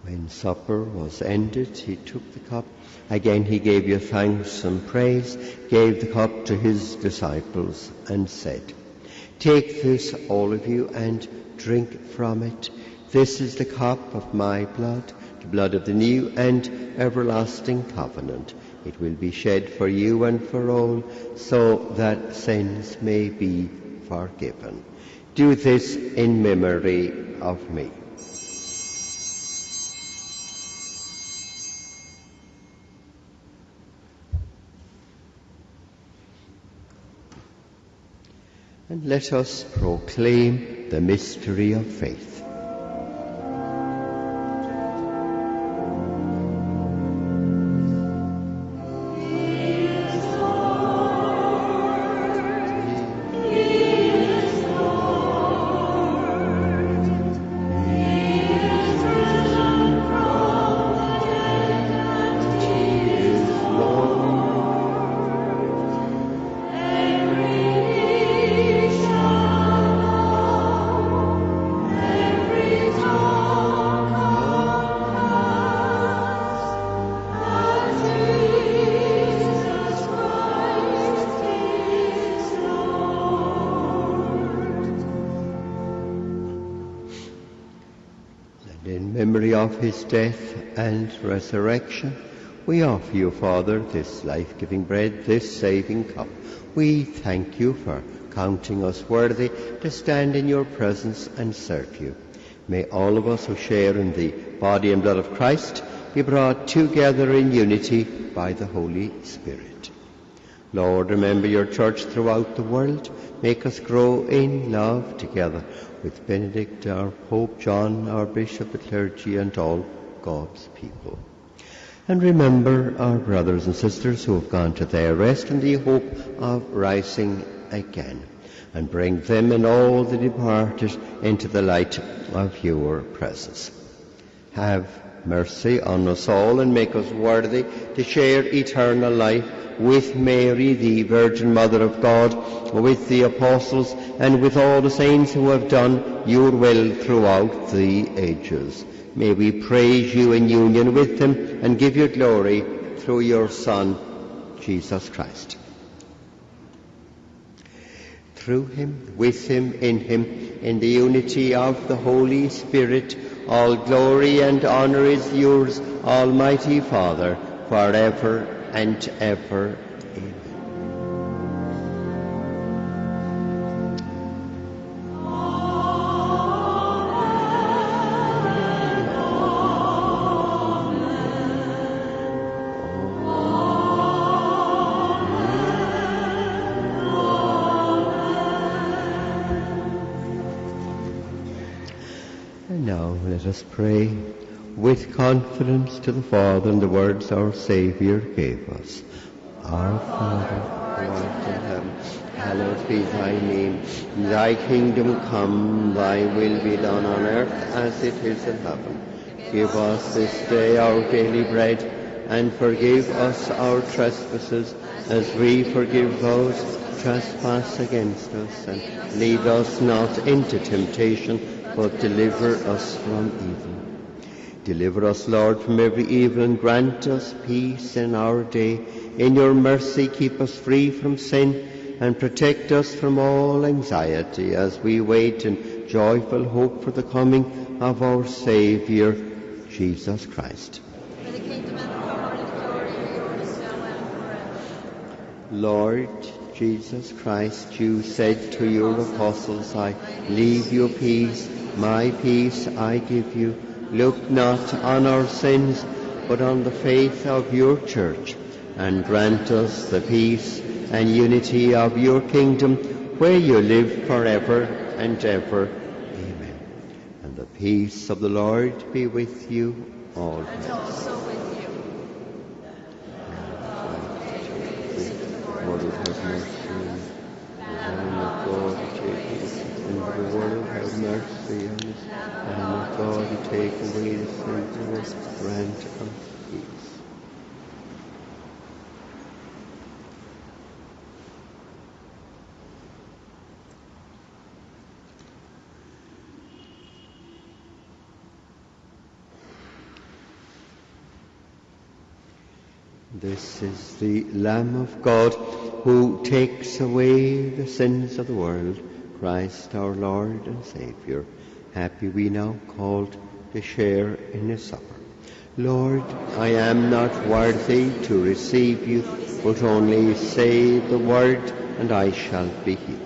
When supper was ended, he took the cup. Again he gave you thanks and praise, gave the cup to his disciples, and said, "Take this, all of you, and drink from it. This is the cup of my blood, the blood of the new and everlasting covenant. It will be shed for you and for all, so that sins may be forgiven. Do this in memory of me." And let us proclaim the mystery of faith. In memory of his death and resurrection, we offer you, Father, this life-giving bread, this saving cup. We thank you for counting us worthy to stand in your presence and serve you. May all of us who share in the body and blood of Christ be brought together in unity by the Holy Spirit. Lord, remember your church throughout the world. Make us grow in love together with Benedict, our Pope, John, our Bishop, the clergy, and all God's people. And remember our brothers and sisters who have gone to their rest in the hope of rising again. And bring them and all the departed into the light of your presence. Have mercy on us all and make us worthy to share eternal life with Mary, the Virgin Mother of God, with the apostles, and with all the saints who have done your will throughout the ages. May we praise you in union with them and give you glory through your Son, Jesus Christ. Through him, with him, in the unity of the Holy Spirit, all glory and honor is yours, Almighty Father, forever and ever. Amen. And now let us pray with confidence to the Father in the words our Saviour gave us. Our Father, who art in heaven, hallowed be thy name. Thy kingdom come, thy will be done on earth as it is in heaven. Give us this day our daily bread, and forgive us our trespasses, as we forgive those who trespass against us. And lead us not into temptation, but deliver us from evil. Deliver us, Lord, from every evil, and grant us peace in our day. In your mercy keep us free from sin, and protect us from all anxiety, as we wait in joyful hope for the coming of our Saviour, Jesus Christ. For the kingdom and the power and the glory are yours now and forever. Lord Jesus Christ, you said to your apostles, I leave you peace, my peace I give you. Look not on our sins, but on the faith of your church, and grant us the peace and unity of your kingdom, where you live forever and ever. Amen. And the peace of the Lord be with you always. And also with you. Lord, have mercy. The Lamb of God, take us into the world, have mercy on us. Lamb of God, who take away the sins of us, grant us peace. This is the Lamb of God who takes away the sins of the world, Christ our Lord and Saviour. Happy we now called to share in his supper. Lord, I am not worthy to receive you, but only say the word and I shall be healed.